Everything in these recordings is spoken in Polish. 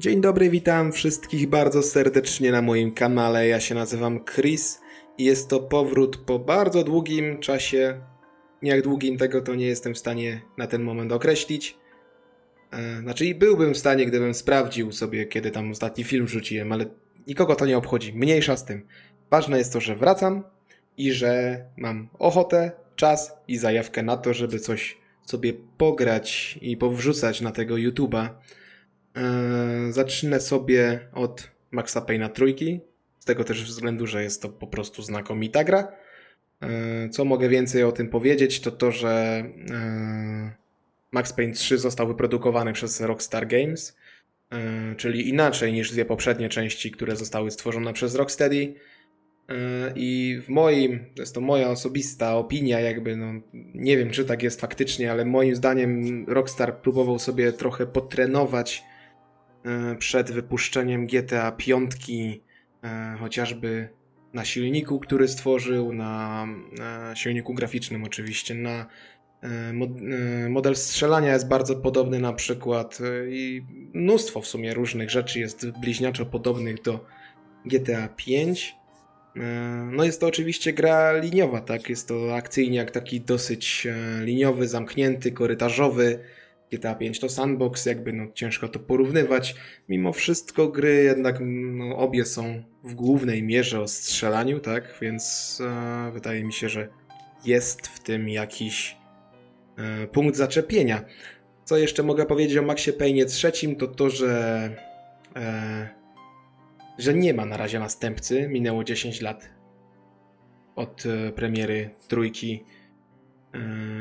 Dzień dobry, witam wszystkich bardzo serdecznie na moim kanale. Ja się nazywam Chris i jest to powrót po bardzo długim czasie. Jak długim, tego to nie jestem w stanie na ten moment określić. Znaczy i byłbym w stanie, gdybym sprawdził sobie, kiedy tam ostatni film wrzuciłem, ale nikogo to nie obchodzi. Mniejsza z tym. Ważne jest to, że wracam i że mam ochotę, czas i zajawkę na to, żeby coś sobie pograć i powrzucać na tego YouTube'a. Zacznę sobie od Maxa Payne'a trójki, z tego też względu, że jest to po prostu znakomita gra. Co mogę więcej o tym powiedzieć, to to, że Max Payne 3 został wyprodukowany przez Rockstar Games, czyli inaczej niż dwie poprzednie części, które zostały stworzone przez Rocksteady. I to jest to moja osobista opinia, jakby, no, nie wiem czy tak jest faktycznie, ale moim zdaniem Rockstar próbował sobie trochę potrenować przed wypuszczeniem GTA 5, chociażby na silniku, który stworzył, na silniku graficznym oczywiście, model strzelania jest bardzo podobny na przykład i mnóstwo w sumie różnych rzeczy jest bliźniaczo podobnych do GTA 5. No jest to oczywiście gra liniowa, tak? Jest to akcyjniak taki dosyć liniowy, zamknięty, korytarzowy. GTA 5 to sandbox, jakby no ciężko to porównywać. Mimo wszystko gry jednak no, obie są w głównej mierze o strzelaniu, tak? Więc wydaje mi się, że jest w tym jakiś punkt zaczepienia. Co jeszcze mogę powiedzieć o Maxie Payne'ie trzecim, to to, że nie ma na razie następcy. Minęło 10 lat od premiery trójki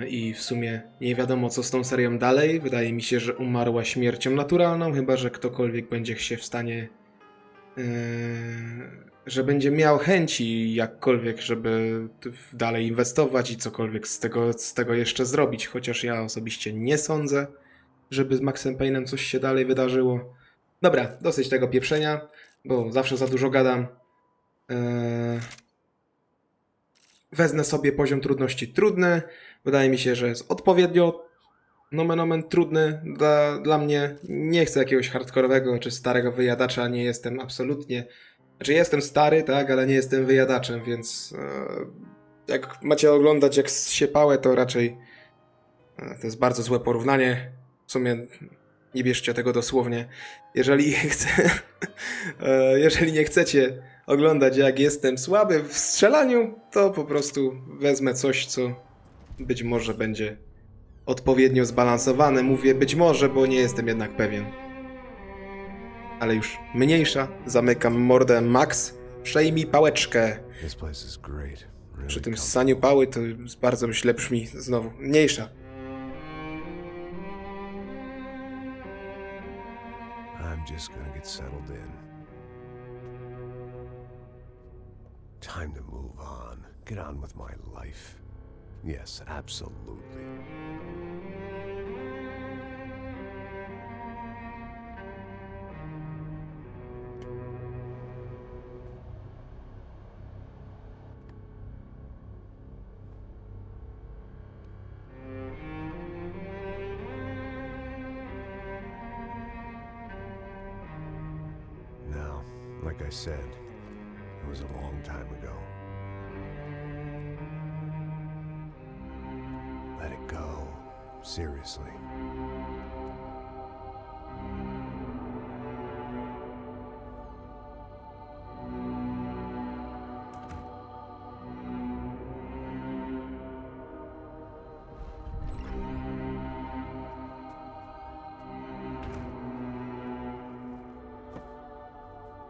i w sumie nie wiadomo co z tą serią dalej. Wydaje mi się, że umarła śmiercią naturalną, chyba że ktokolwiek będzie się w stanie, że będzie miał chęci jakkolwiek, żeby dalej inwestować i cokolwiek z tego jeszcze zrobić, chociaż ja osobiście nie sądzę, żeby z Maxem Payne'em coś się dalej wydarzyło. Dobra, dosyć tego pieprzenia, bo zawsze za dużo gadam. Wezmę sobie poziom trudności trudny. Wydaje mi się, że jest odpowiednio nomen omen trudny dla mnie. Nie chcę jakiegoś hardkorowego czy starego wyjadacza, nie jestem absolutnie... Znaczy jestem stary, tak, ale nie jestem wyjadaczem, więc jak macie oglądać jak się pałę, to raczej to jest bardzo złe porównanie. W sumie nie bierzcie tego dosłownie. Jeżeli nie chcecie oglądać jak jestem słaby w strzelaniu, to po prostu wezmę coś, co być może będzie odpowiednio zbalansowane. Mówię być może, bo nie jestem jednak pewien. Ale już mniejsza. Zamykam mordę. Max, przejmij pałeczkę. Przy tym ssaniu pały to bardzo źle brzmi. Znowu, mniejsza. I'm just gonna get settled in. Time to move on. Get on with my life. Yes, absolutely. Now, like I said, it was a long time ago. Let it go. Seriously.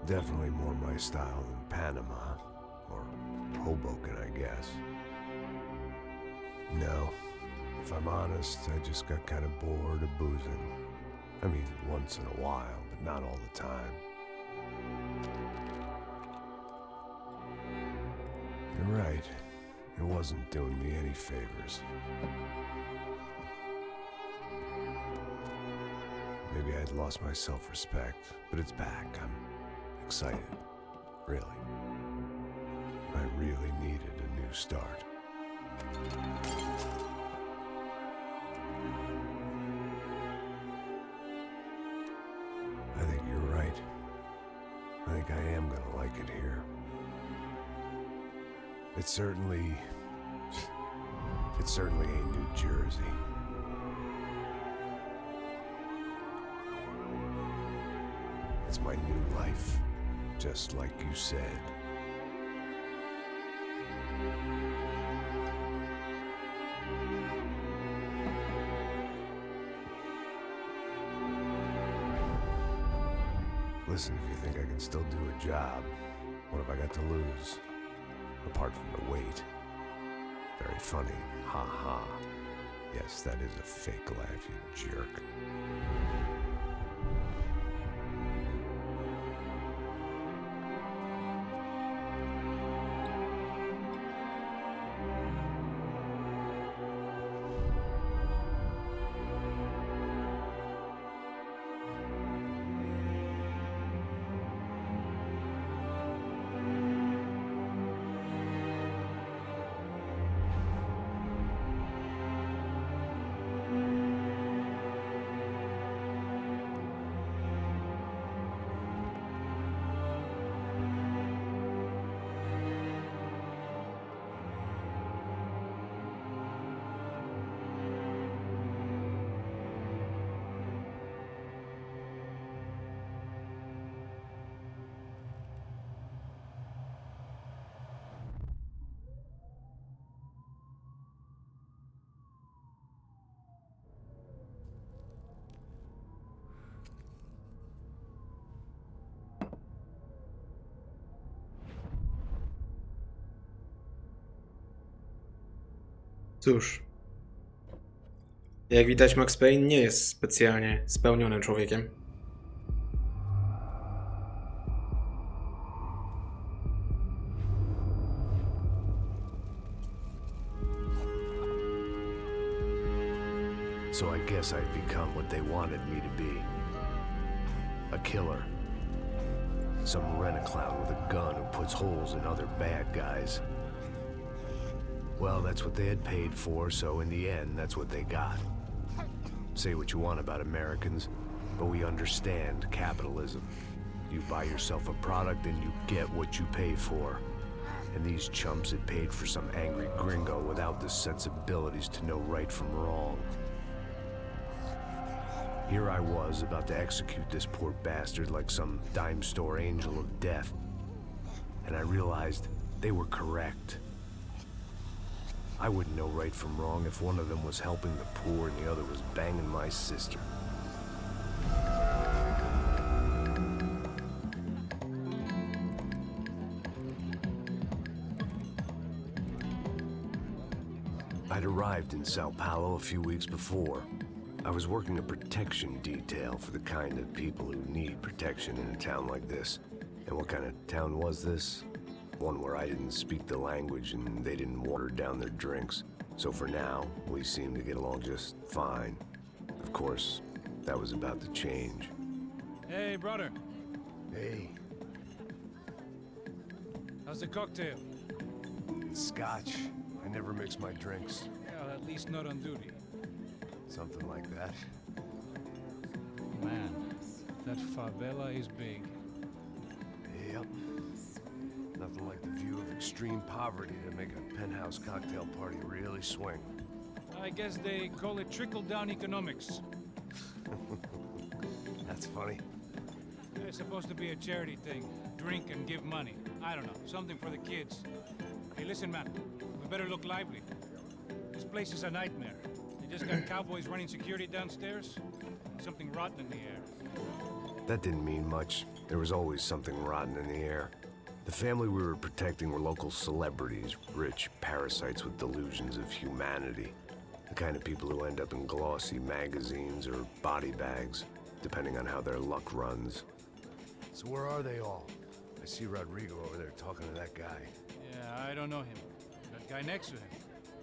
Definitely more my style than Panama, or Hoboken, I guess. No, if I'm honest, I just got kind of bored of boozing. I mean, once in a while, but not all the time. You're right, it wasn't doing me any favors. Maybe I'd lost my self-respect, but it's back. I'm excited, really. I really needed a new start. I think you're think I am gonna like it here. It certainly ain't New Jersey. It's my new life, just like you said. Listen, if you think I can still do a job, what have I got to lose? Apart from the weight. Very funny. Ha ha. Yes, that is a fake laugh, you jerk. Cóż, jak widać, Max Payne nie jest specjalnie spełnionym człowiekiem. So I guess I've become what they wanted me to be. A killer. Some rent-a-clown with a gun who puts holes in other bad guys. Well, that's what they had paid for, so in the end, that's what they got. Say what you want about Americans, but we understand capitalism. You buy yourself a product and you get what you pay for. And these chumps had paid for some angry gringo without the sensibilities to know right from wrong. Here I was, about to execute this poor bastard like some dime store angel of death. And I realized they were correct. I wouldn't know right from wrong if one of them was helping the poor and the other was banging my sister. I'd arrived in Sao Paulo a few weeks before. I was working a protection detail for the kind of people who need protection in a town like this. And what kind of town was this? One where I didn't speak the language and they didn't water down their drinks. So for now, we seemed to get along just fine. Of course, that was about to change. Hey, brother. Hey, How's the cocktail? it's scotch. I never mix my drinks. Well, at least not on duty. Something like that. Man, that favela is big. Yep. Nothing like the view of extreme poverty to make a penthouse cocktail party really swing. I guess they call it trickle-down economics. That's funny. It's supposed to be a charity thing. Drink and give money. I don't know, something for the kids. Hey, listen, man. We better look lively. This place is a nightmare. They just got cowboys running security downstairs. Something rotten in the air. That didn't mean much. There was always something rotten in the air. The family we were protecting were local celebrities, rich parasites with delusions of humanity. The kind of people who end up in glossy magazines or body bags, depending on how their luck runs. So where are they all? I see Rodrigo over there talking to that guy. Yeah, I don't know him. That guy next to him.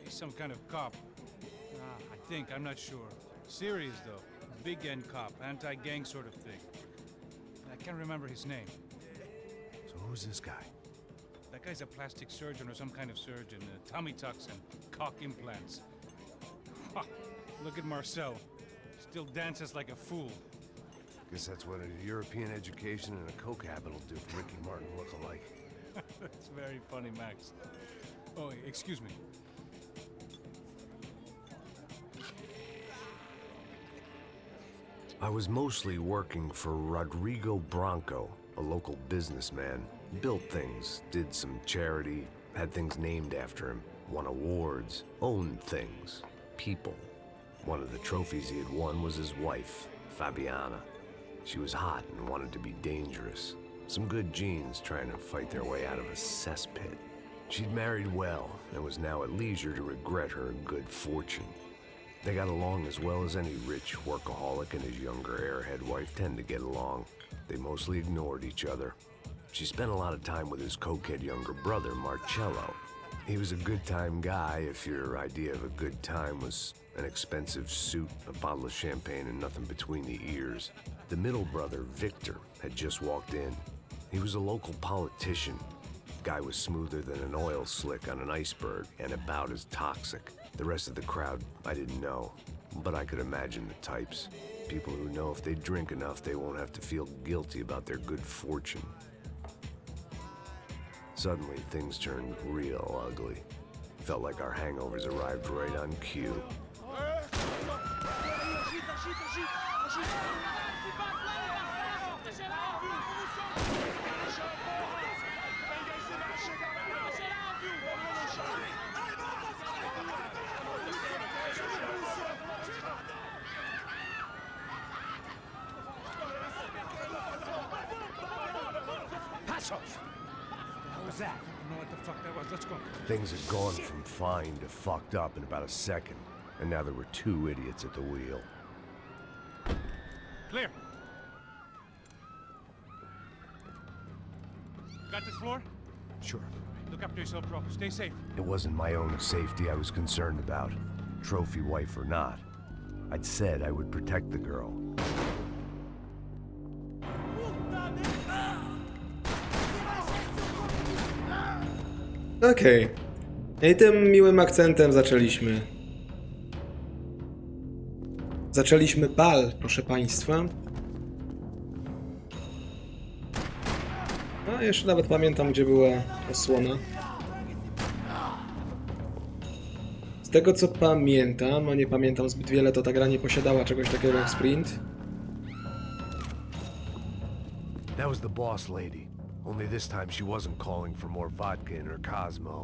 He's some kind of cop. I think, I'm not sure. Serious, though. Big end cop, anti-gang sort of thing. I can't remember his name. So who's this guy? That guy's a plastic surgeon or some kind of surgeon. Tummy tucks and cock implants. Ha! Look at Marcel. Still dances like a fool. Guess that's what a European education and a coke habit will do for Ricky Martin look-alike. That's very funny, Max. Oh, excuse me. I was mostly working for Rodrigo Branco, a local businessman. Built things, did some charity, had things named after him, won awards, owned things, people. One of the trophies he had won was his wife, Fabiana. She was hot and wanted to be dangerous. Some good genes trying to fight their way out of a cesspit. She'd married well and was now at leisure to regret her good fortune. They got along as well as any rich workaholic and his younger airhead wife tend to get along. They mostly ignored each other. She spent a lot of time with his cokehead younger brother, Marcello. He was a good-time guy if your idea of a good time was an expensive suit, a bottle of champagne, and nothing between the ears. The middle brother, Victor, had just walked in. He was a local politician. Guy was smoother than an oil slick on an iceberg and about as toxic. The rest of the crowd, I didn't know, but I could imagine the types. People who know if they drink enough, they won't have to feel guilty about their good fortune. Suddenly, things turned real ugly. Felt like our hangovers arrived right on cue. What was that? I don't know what the fuck that was. Let's go. Things had gone from fine to fucked up in about a second, and now there were two idiots at the wheel. Clear. Got this floor? Sure. Look after yourself, bro. Stay safe. It wasn't my own safety I was concerned about, trophy wife or not. I'd said I would protect the girl. Okej. I tym miłym akcentem zaczęliśmy. Zaczęliśmy bal, proszę państwa. A jeszcze nawet pamiętam, gdzie była osłona. Z tego co pamiętam, a nie pamiętam zbyt wiele, to ta gra nie posiadała czegoś takiego jak sprint. That was the boss lady. Only this time she wasn't calling for more vodka in her Cosmo.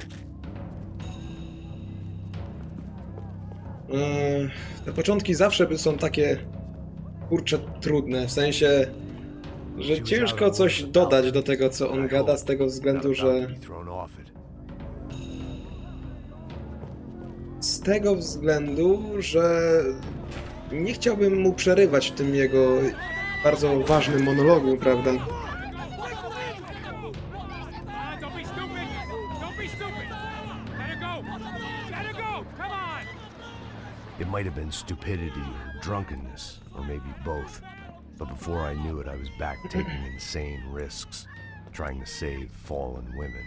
Te początki zawsze są takie, kurczę, trudne, w sensie, że ciężko coś dodać do tego, co on gada, z tego względu, że... nie chciałbym mu przerywać w tym jego bardzo ważnym monologu, prawda? It might have been stupidity or drunkenness, or maybe both. But before I knew it, I was back taking insane risks, trying to save fallen women.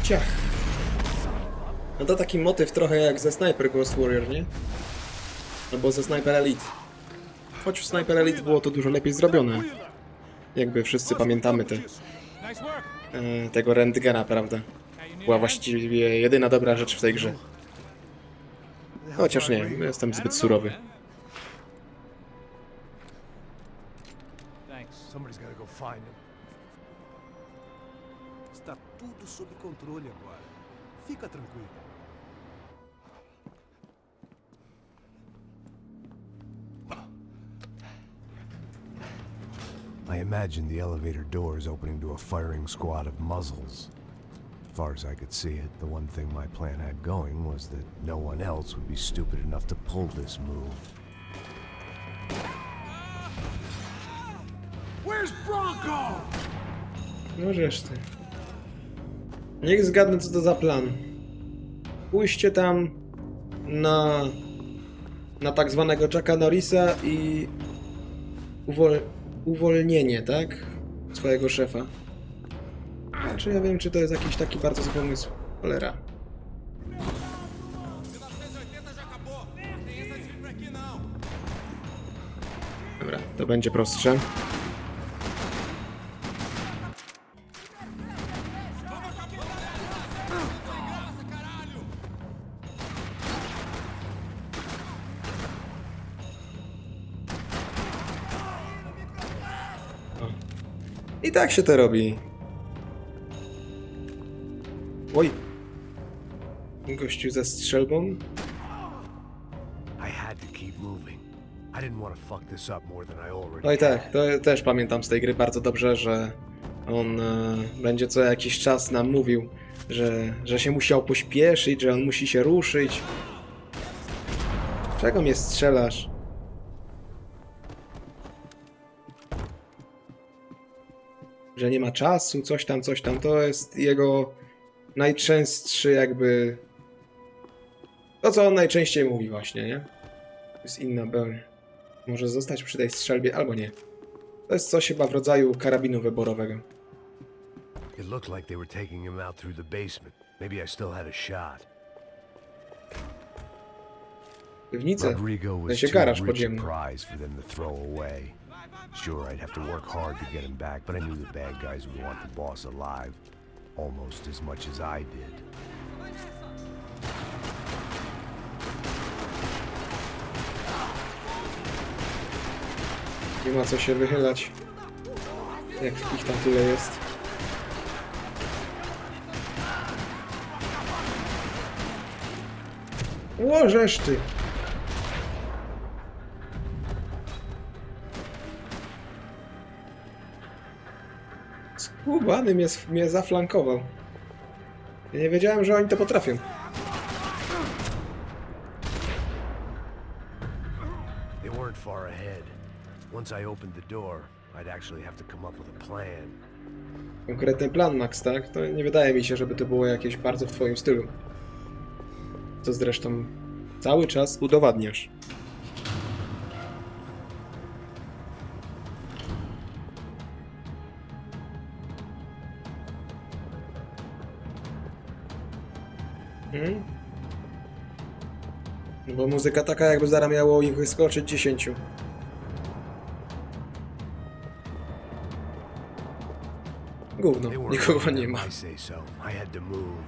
Ciach. No to taki motyw trochę jak ze Sniper Ghost Warrior, nie? Albo ze Sniper Elite. Choć w Sniper Elite było to dużo lepiej zrobione. Jakby wszyscy pamiętamy tego rentgena, prawda? Była właściwie jedyna dobra rzecz w tej grze. Chociaż nie, jestem zbyt surowy. Somebody's gotta go find him. Está tudo sob controle agora. Fica tranquilo. I imagined the elevator doors opening to a firing squad of muzzles. As far as I could see it, the one thing my plan had going was that no one else would be stupid enough to pull this move. Where's Bronco? No żeż ty. Niech zgadnę, co to za plan. Pójście tam na tak zwanego Chucka Norrisa i uwolnienie, tak? Swojego szefa. Czy ja wiem, czy to jest jakiś taki bardzo zły pomysł? Cholera. Dobra, to będzie prostsze. I tak się to robi. Oj. Gościu ze strzelbą. I had to keep moving. I didn't want to fuck this up more than I already No i tak, had. to też pamiętam z tej gry bardzo dobrze, że on będzie co jakiś czas nam mówił, że się musiał pośpieszyć, że on musi się ruszyć. Czego mnie strzelasz? Że nie ma czasu, coś tam, coś tam. To jest jego najczęstszy jakby... To, co on najczęściej mówi właśnie, nie? To jest inna broń. Może zostać przy tej strzelbie, albo nie. To jest coś chyba w rodzaju karabinu wyborowego. It looked like they were taking him out through the basement. Maybe I still had a shot. Piwnica. Rodrigo W was sensie too garaż rich a podziemny. prize for them to throw away. Sure, I'd have to work hard to get him back, but I knew the bad guys would want the boss alive almost as much as I did. Nie ma co się wychylać. Jak ich tam tyle jest. Łożesz ty! Skubany mnie zaflankował. Ja nie wiedziałem, że oni to potrafią. They weren't far ahead. Once I opened the door, I'd actually have to come up with a plan. Konkretny plan, Max, tak? To nie wydaje mi się, żeby to było jakieś bardzo w twoim stylu. Co zresztą cały czas udowadniasz. No bo muzyka taka, jakby zaraz miało ich wyskoczyć 10. Gówno, They weren't nikogo ready nie to ma. I say so. I had to move.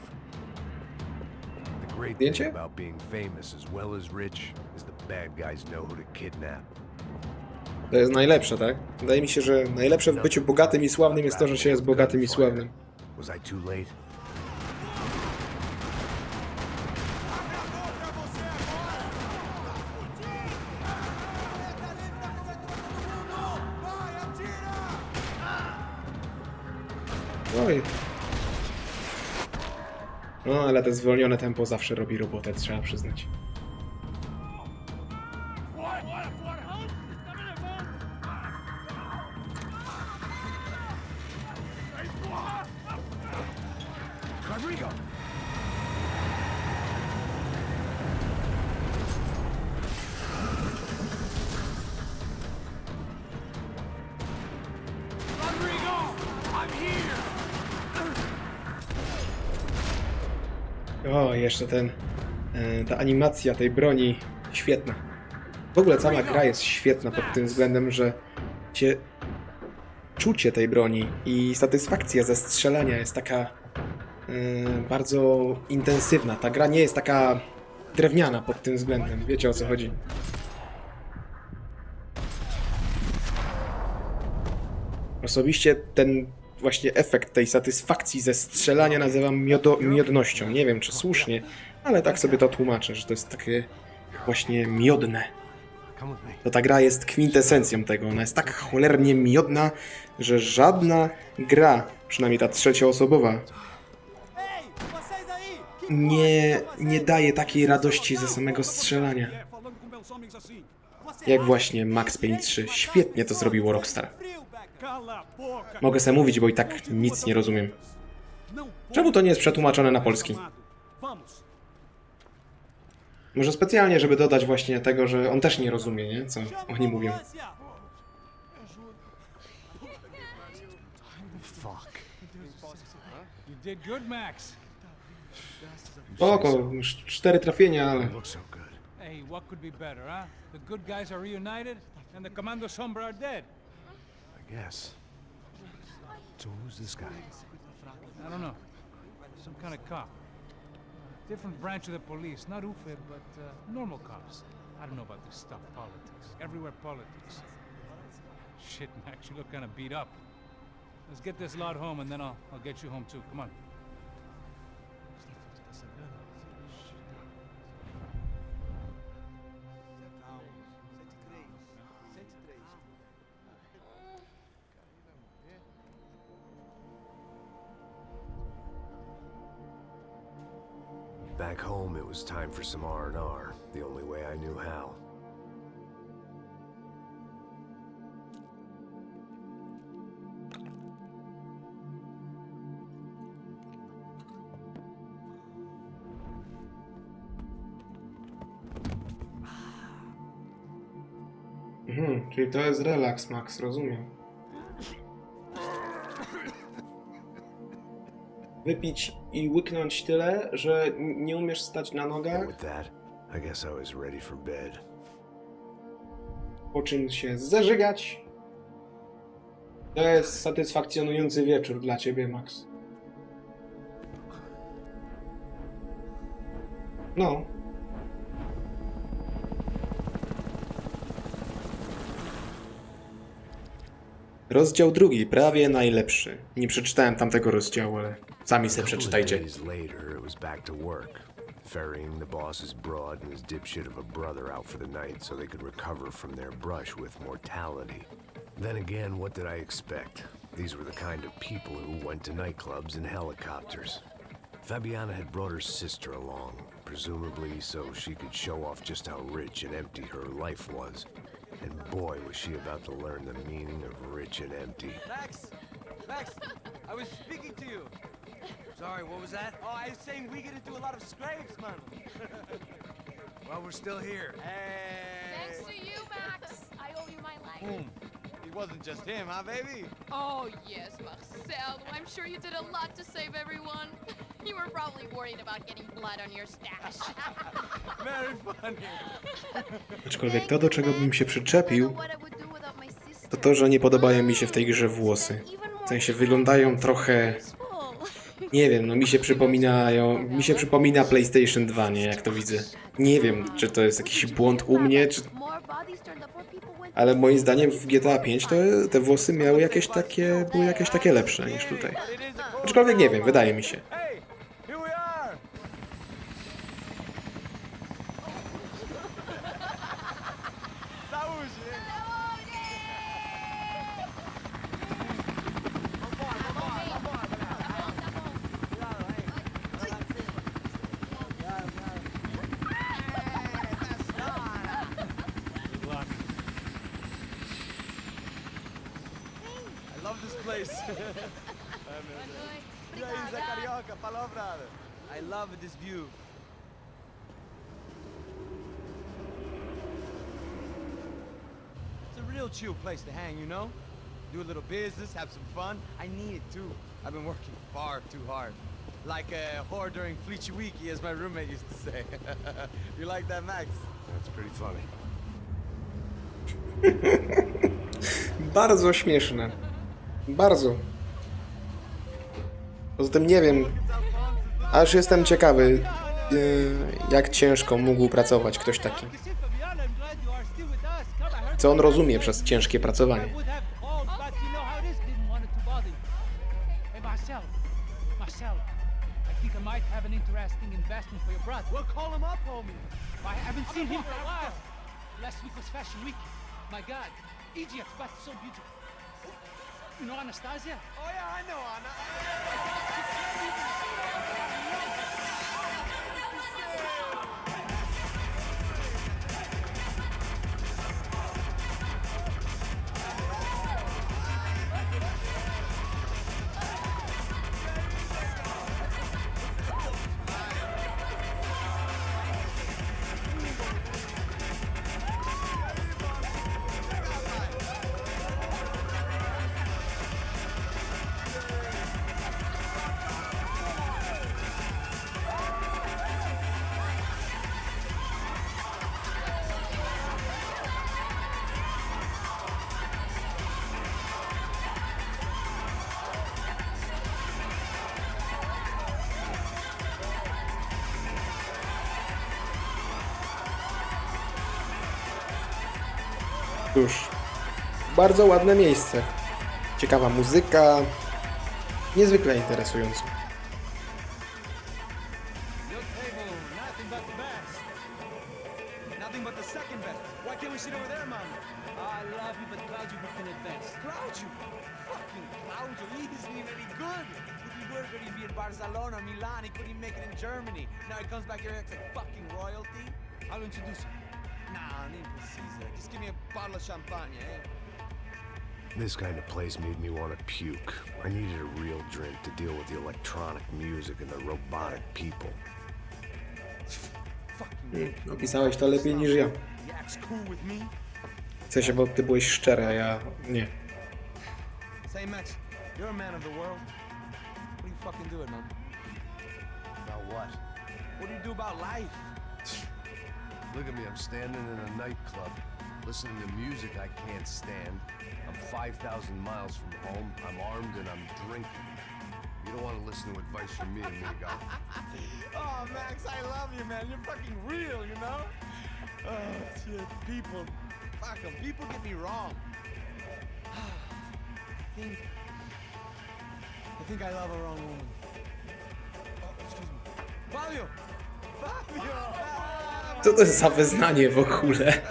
The great Zdjęcie? thing about being famous as well as rich is the bad guys know who to kidnap. To jest najlepsze, tak? Wydaje mi się, że najlepsze w byciu bogatym i sławnym jest to, że się jest bogatym i sławnym. Was I too late? Oj. No, ale to zwolnione tempo zawsze robi robotę, trzeba przyznać. Rodrigo! Rodrigo! I'm here! O, jeszcze ta animacja tej broni świetna. W ogóle cała gra jest świetna pod tym względem, że czucie tej broni i satysfakcja ze strzelania jest taka bardzo intensywna. Ta gra nie jest taka drewniana pod tym względem. Wiecie, o co chodzi. Osobiście ten właśnie efekt tej satysfakcji ze strzelania nazywam miodnością. Nie wiem, czy słusznie, ale tak sobie to tłumaczę, że to jest takie właśnie miodne. Come with me. To ta gra jest kwintesencją tego. Ona jest tak cholernie miodna, że żadna gra, przynajmniej ta trzecioosobowa, nie daje takiej radości ze samego strzelania. Jak właśnie Max Payne 3. Świetnie to zrobiło Rockstar. Mogę sobie mówić, bo i tak nic nie rozumiem. Czemu to nie jest przetłumaczone na polski? Może specjalnie, żeby dodać właśnie tego, że on też nie rozumie, nie? Co oni mówią. Fuck. You did good, Max. Oko, już 4 trafienia, ale... Looks so good. Hey, What could be better, huh? The good guys are reunited, and the Commando Sombra are dead. I guess. So who's this guy? I don't know. Some kind of cop. Different branch of the police. Not UFE, but normal cops. I don't know about this stuff, politics. Everywhere politics. Shit, Max, you look kind of beat up. Let's get this lot home, and then I'll get you home too. Come on. Back home, it was time for some R&R, the only way I knew how. Czyli to jest relaks, Max, rozumiem. Wypić i łyknąć tyle, że nie umiesz stać na nogach, With that, I guess I was ready for bed. po czym się zażygać. To jest satysfakcjonujący wieczór dla ciebie, Max. No. Rozdział 2, prawie najlepszy. Nie przeczytałem tamtego rozdziału, ale sami sobie przeczytajcie. Days later, it was back to work, ferrying the boss's broad and his dipshit of a brother out for the night so they could recover from their brush with mortality. Then again, what did I expect? These were the kind of people who went to nightclubs in helicopters. Fabiana had brought her sister along, presumably so she could show off just how rich and empty her life was. And boy, was she about to learn the meaning of rich and empty. Max! Max! I was speaking to you! Sorry, what was that? Oh, I was saying we get into a lot of scrapes, man! Well, we're still here. Hey! Thanks to you, Max. I owe you my life. Boom. It wasn't just him, huh, baby? Oh, yes, Marcel. I'm sure you did a lot to save everyone. You were probably worried about getting blood on your stash. Very funny! Aczkolwiek to, do czego bym się przyczepił, to to, że nie podobają mi się w tej grze włosy. W sensie wyglądają trochę... Nie wiem, no mi się przypomina PlayStation 2, nie, jak to widzę. Nie wiem, czy to jest jakiś błąd u mnie, czy... Ale moim zdaniem w GTA 5 to te włosy były jakieś takie lepsze niż tutaj. Aczkolwiek nie wiem, wydaje mi się. Hey! Here we are! Saúde! I love this place. E aí, Zé Carioca, falou, brother. I love this view. It's a real chill place to hang, you know? Do a little business, have some fun. I need it too. I've been working far too hard. Like a whore during Fleechy Weeky, as my roommate used to say. You like that, Max? That's pretty funny. Bardzo śmieszne. Bardzo. Poza tym nie wiem, aż jestem ciekawy, jak ciężko mógł pracować ktoś taki. Co on rozumie przez ciężkie pracowanie. Hey, Marcel, I think I might have an interesting investment for your brother. Well, call him up, homie. I haven't seen him for a while. Last week was Fashion Week. My God, Egypt, but so beautiful. You know Anastasia? Oh, yeah, I know, Anna. Cóż, bardzo ładne miejsce. Ciekawa muzyka. Niezwykle interesująco. Your table, nothing but the best. Nothing but the second best. Why can't we sit over there, man? I love you, but Claudio can advance. Claudio? Fucking Claudio, he isn't even any good. If he were good, he'd be in Barcelona, Milan, he couldn't even make it in Germany. Now he comes back here and acts like fucking royalty. I'll introduce you. Nah, name precisa. Just give me a bottle of champagne, eh? This kind of place made me want to puke. I needed a real drink to deal with the electronic music and the robotic people. Opisałeś to lepiej niż ja. He acts cool with me. W sensie, bo ty byłeś szczery, a ja nie. Say, Max, you're a man of the world. What are you fucking doing, man? About what? What do you do about life? Look at me, I'm standing in a nightclub, listening to music I can't stand. I'm 5,000 miles from home, I'm armed and I'm drinking. You don't want to listen to advice from me, amigo. Oh, Max, I love you, man. You're fucking real, you know? Oh, shit. People, fuck 'em. People get me wrong. I think I love a wrong woman. Oh, excuse me. Fabio! Fabio! Co to jest za wyznanie w ogóle?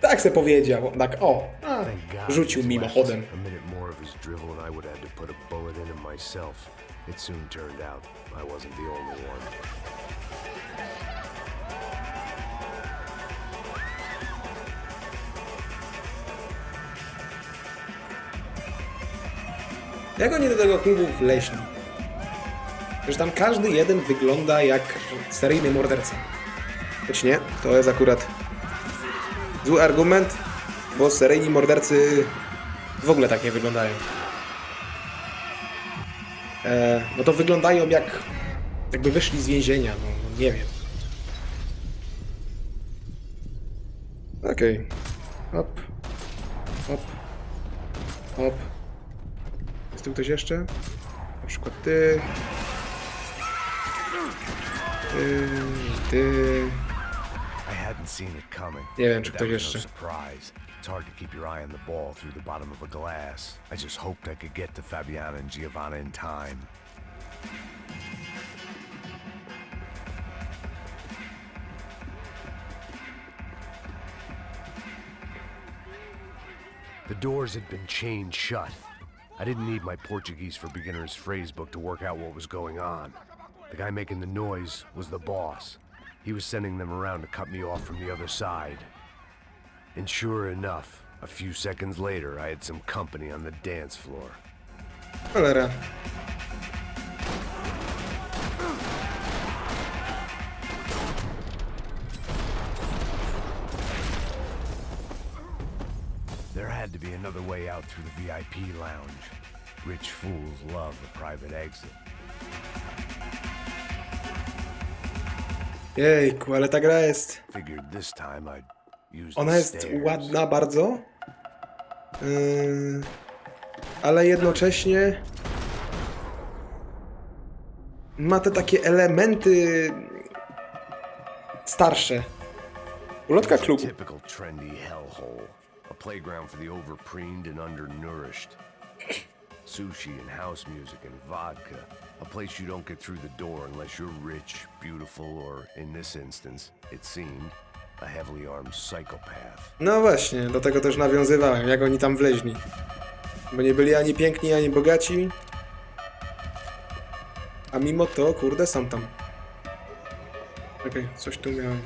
Tak se powiedział. Tak, o. A, Thank God rzucił he's mimochodem. left. A minute more of his drivel and I would have to put a bullet in him myself. It soon turned out I wasn't the only one. Jak oni do tego klubu wleźli? Że tam każdy jeden wygląda jak seryjny morderca. Choć nie, to jest akurat zły argument, bo seryjni mordercy w ogóle tak nie wyglądają. No to wyglądają jakby wyszli z więzienia, no nie wiem. Okej. Hop. Hop. Hop. Jest tu ktoś jeszcze? Na przykład ty. Ty. I hadn't seen it coming. Nie wiem, czy but ktoś that was jeszcze. no surprise. It's hard to keep your eye on the ball through the bottom of a glass. I just hoped I could get to Fabiana and Giovanna in time. The doors had been chained shut. I didn't need my Portuguese for Beginners phrase book to work out what was going on. The guy making the noise was the boss. He was sending them around to cut me off from the other side. And sure enough, a few seconds later, I had some company on the dance floor. Cholera. There had to be another way out through the VIP lounge. Rich fools love a private exit. Jejku, ale ta gra jest... Figured this time I'd use Ona the jest stairs. ładna bardzo. Ale jednocześnie... Ma te takie elementy... starsze. Ulotka It's a klubu. typical trendy hellhole. A playground for the overpreened and undernourished. Sushi and house music and vodka. A place you don't get through the door unless you're rich, beautiful, or in this instance, it seemed, a heavily armed psychopath. No właśnie, do tego też nawiązywałem, jak oni tam wleźli. Bo nie byli ani piękni, ani bogaci. A mimo to, kurde, są tam. Okej, coś tu miałem.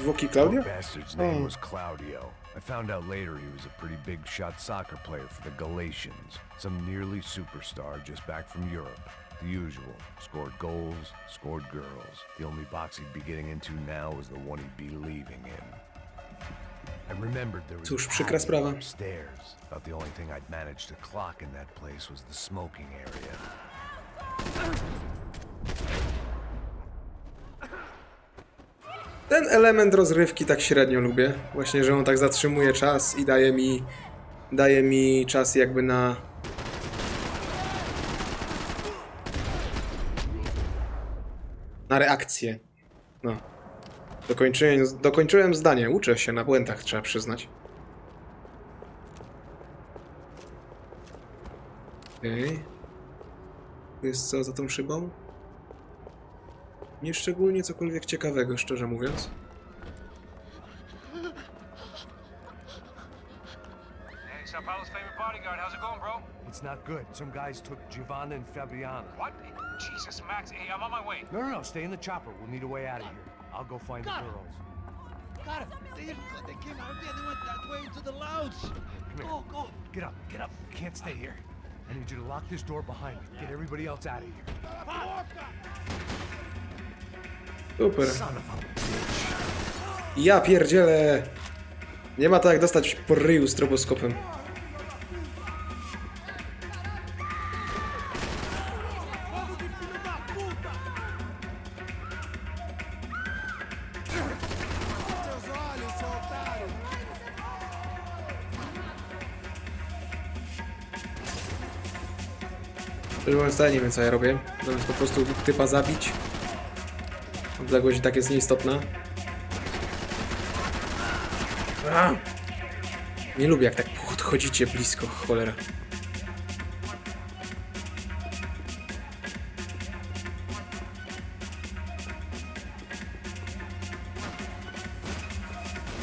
Zwłoki Claudio? The bastard's name was Claudio. I found out later he was a pretty big shot soccer player for the Galatians. Some nearly superstar just back from Europe. The usual. Scored goals, scored girls. The only box he'd be getting into now was the one he'd be leaving in. I remembered there was Cóż, a przykra patio sprawa. upstairs. About the only thing I'd managed to clock in that place was the smoking area. Ten element rozrywki tak średnio lubię. Właśnie, że on tak zatrzymuje czas i daje mi czas jakby na reakcję. No. Dokończyłem zdanie. Uczę się na błędach, trzeba przyznać. Okej. Tu jest co za tą szybą? Nie szczególnie cokolwiek ciekawego, szczerze mówiąc. Hey, Sao Paulo's favorite bodyguard. How's it going, bro? It's not good. Some guys took Giovanna and Fabiana. What? Jesus, Max. Hey, I'm on my way. No, stay in the chopper. We'll need a way out of here. I'll go find the girls. Got him. They came out of there. They went that way into the lounge. Come here. Go. Get up. You can't stay here. I need you to lock this door behind me. Get everybody else out of here. Super. Son of a bitch. Ja pierdzielę! Nie ma tak jak dostać po ryju stroboskopem. Szczerze mówiąc, wcale nie wiem co ja robię. Zamiast po prostu typa zabić. Odległość i tak jest nieistotna. Nie lubię jak tak podchodzicie blisko, cholera.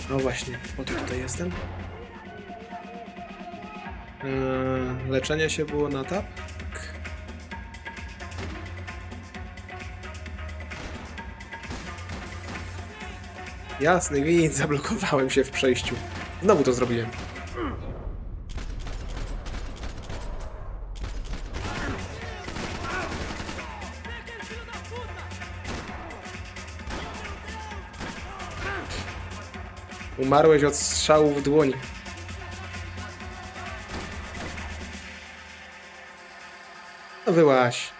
No właśnie, po to tutaj jestem. Leczenie się było na tap? Tak. Jasny gwint, zablokowałem się w przejściu. Znowu to zrobiłem. Umarłeś od strzału w dłoni. No wyłaź.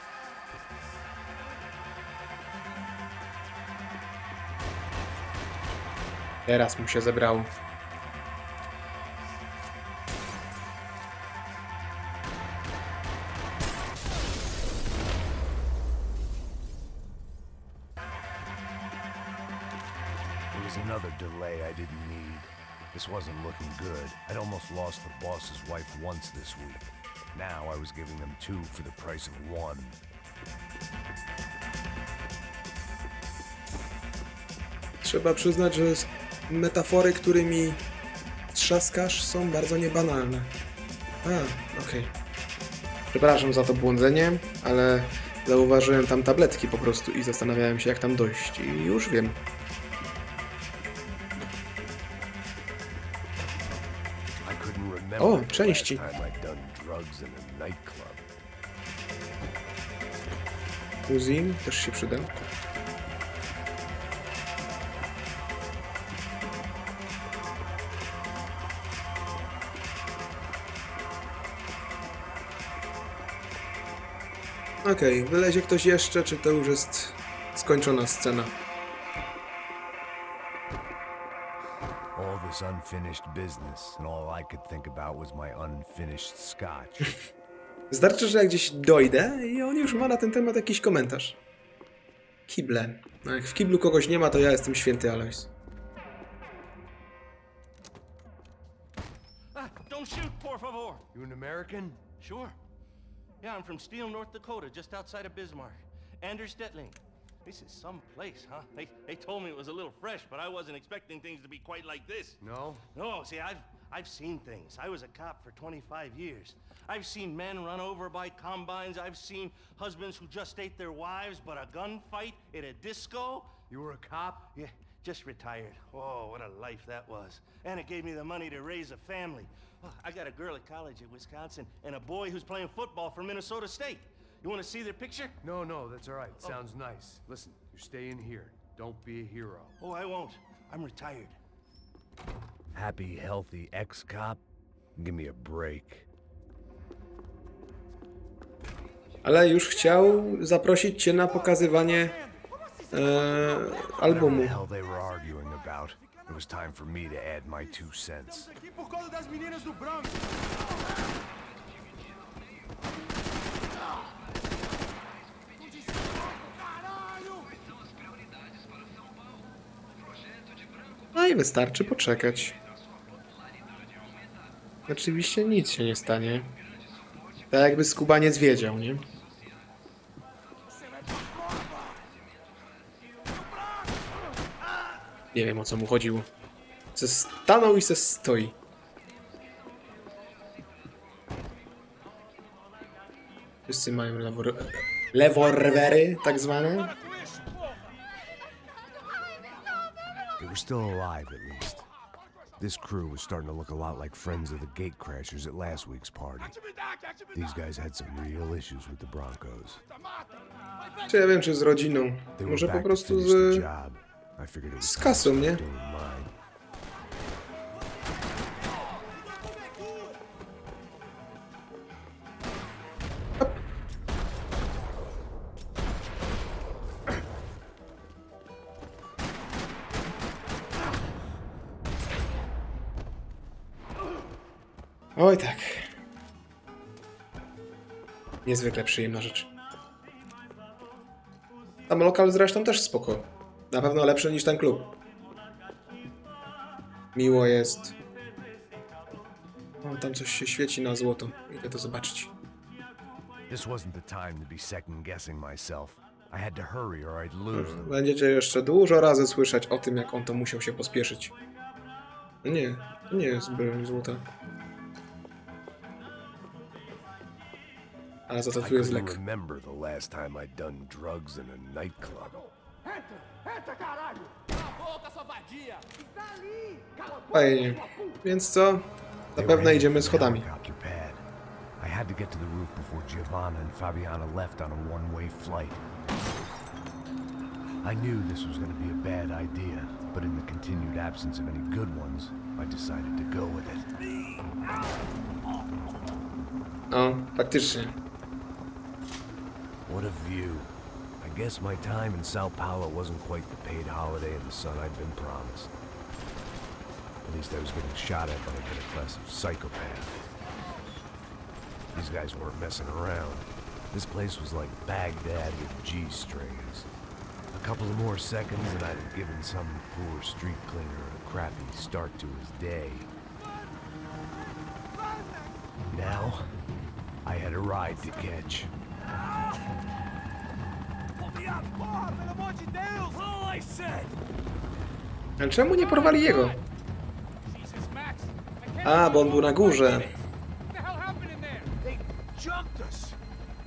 Teraz mu się zebrało. There was another delay I didn't need. This wasn't looking good. I'd almost lost the boss's wife once this week. Now I was giving them two for the price of one. Trzeba przyznać, że metafory, którymi trzaskasz, są bardzo niebanalne. Okej. Przepraszam za to błądzenie, ale zauważyłem tam tabletki po prostu i zastanawiałem się jak tam dojść. I już wiem. O, części. Uzim też się przyda. Okej, wylezie ktoś jeszcze, czy to już jest skończona scena? All this unfinished business, and all I could think about was my unfinished scotch. Wystarczy, że jak gdzieś dojdę i on już ma na ten temat jakiś komentarz. Kible. No jak w kiblu kogoś nie ma, to ja jestem święty Alois. Don't shoot, por favor. You an American? Sure. Yeah, I'm from Steele, North Dakota, just outside of Bismarck. Anders Detling. This is some place, huh? They told me it was a little fresh, but I wasn't expecting things to be quite like this. No? No, see, I've seen things. I was a cop for 25 years. I've seen men run over by combines. I've seen husbands who just ate their wives, but a gunfight at a disco. You were a cop? Yeah, just retired. Oh, what a life that was. And it gave me the money to raise a family. Oh, I got a girl at college at Wisconsin and a boy who's playing football for Minnesota State. You want to see their picture? No, that's all right. Sounds nice. Listen, you stay in here. Don't be a hero. Oh, I won't. I'm retired. Happy, healthy ex-cop? Give me a break. Ale już chciał zaprosić cię na pokazywanie albumu. What the hell they were arguing about? It was time for me to add my 2 cents. No i wystarczy poczekać. Oczywiście nic się nie stanie. Tak jakby skubaniec wiedział, nie? Nie wiem, o co mu chodziło. Se stanął i se stoi. Wszyscy mają leworwery, tak zwane. They were still alive, at least. This crew was starting to look a lot like friends of the gatecrashers at last week's party. These guys had some real issues with the Broncos. Czy ja wiem, czy z rodziną. They Może were po back to prostu finish the z... job. I figured it was z time kasą, to nie? start doing mine. Oj tak. Niezwykle przyjemna rzecz. Tam lokal zresztą też spoko. Na pewno lepszy niż ten klub. Miło jest. O, tam coś się świeci na złoto. Idę to zobaczyć. This wasn't the time to be second guessing myself. I had to hurry or I'd lose them. Będziecie jeszcze dużo razy słyszeć o tym, jak on to musiał się pospieszyć. No nie, to nie jest broń złota. Ale za to I tu jest couldn't lek. remember the last time I'd done drugs in a nightclub. Fajnie. Więc co? Zapewne idziemy schodami. Helicopter pad. I had to get to the roof before Giovanna and Fabiana left on a one-way flight. I knew this was going to be a bad idea, but in the continued absence of any good ones, I decided to go with it. O, faktycznie. What a view. I guess my time in Sao Paulo wasn't quite the paid holiday in the sun I'd been promised. At least I was getting shot at by a middle class of psychopath. These guys weren't messing around. This place was like Baghdad with G-strings. A couple of more seconds and I'd have given some poor street cleaner a crappy start to his day. Now, I had a ride to catch. A czemu nie porwali jego? A, bo on był na górze. What the hell happened in there? They jumped us.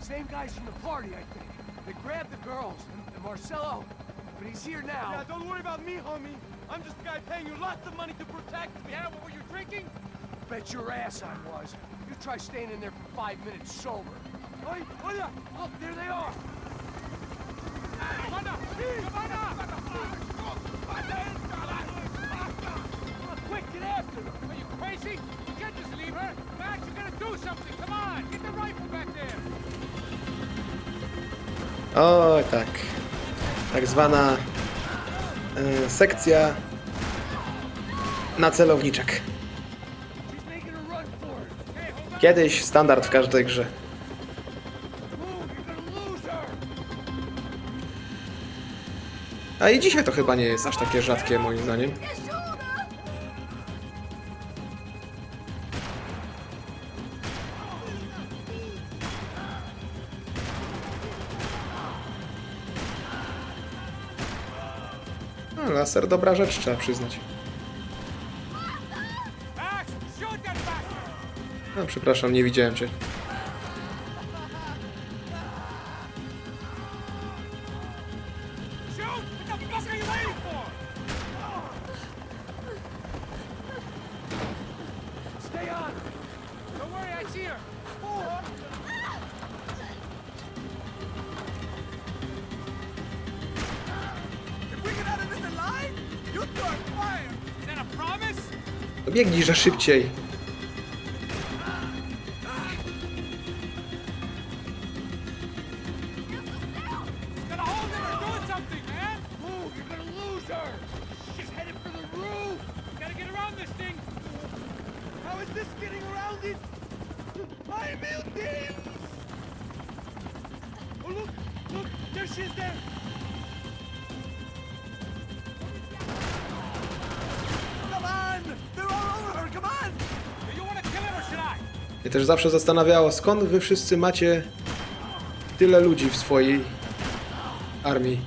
Same guys from the party, I think. They grabbed the girls and Marcelo, but he's here now. Yeah, don't worry about me, homie. I'm just the guy paying you lots of money to protect me. Yeah, what were you drinking? Bet your ass I was. You try staying in there for 5 minutes sober. Oi, olha! Look, there they are. Quick, get after them! Are you crazy? You can't just leave her! Max, you gotta do something! Come on! Get the rifle back there! O, tak. Tak zwana sekcja na celowniczek. He's making a run for it. Kiedyś standard w każdej grze. Move, you're gonna lose her. A i dzisiaj to chyba nie jest aż takie rzadkie, moim zdaniem. No, laser dobra rzecz, trzeba przyznać. Max, shoot that back! No, przepraszam, nie widziałem cię. Shoot! What the fuck are you waiting for? Stay on. Don't worry, I see her. If we get out of this alive, you start fire! Is that a promise? To biegnij, że szybciej. Gotta hold her or do something, man! Move, you're gonna lose her. She's headed for the roof. Gotta get around this thing! How is this getting around it? I built it! Oh, look! Look! There she is there! Mnie też zawsze zastanawiało, skąd wy wszyscy macie tyle ludzi w swojej armii.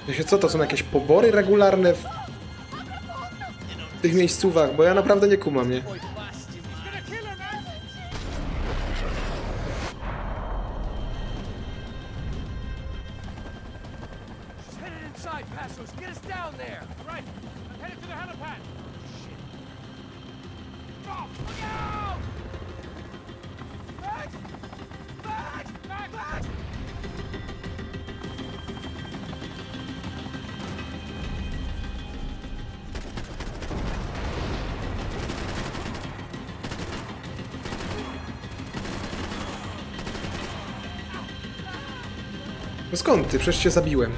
Wiecie co, to są jakieś pobory regularne w tych miejscówach, bo ja naprawdę nie kumam, nie? Inside, Passos. Get us down there. Right. I'm headed to the helipad. Shit. Oh, look out! Max! Max! Max! Max! No skąd ty? Przecież cię zabiłem.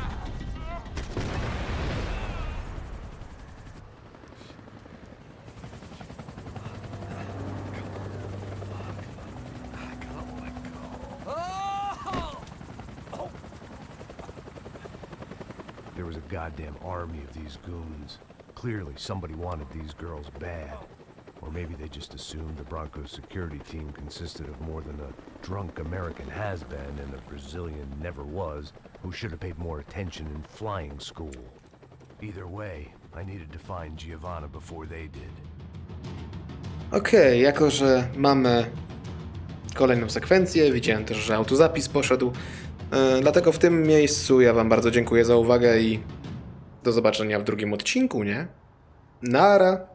There was a goddamn army of these goons. Clearly, somebody wanted these girls bad. Or maybe they just assumed the Broncos security team consisted of more than a drunk American has-been and a Brazilian never was, who should have paid more attention in flying school. Either way, I needed to find Giovanna before they did. Okej, jako że mamy kolejną sekwencję, widziałem też, że autozapis poszedł, dlatego w tym miejscu ja wam bardzo dziękuję za uwagę i do zobaczenia w drugim odcinku, nie? Nara!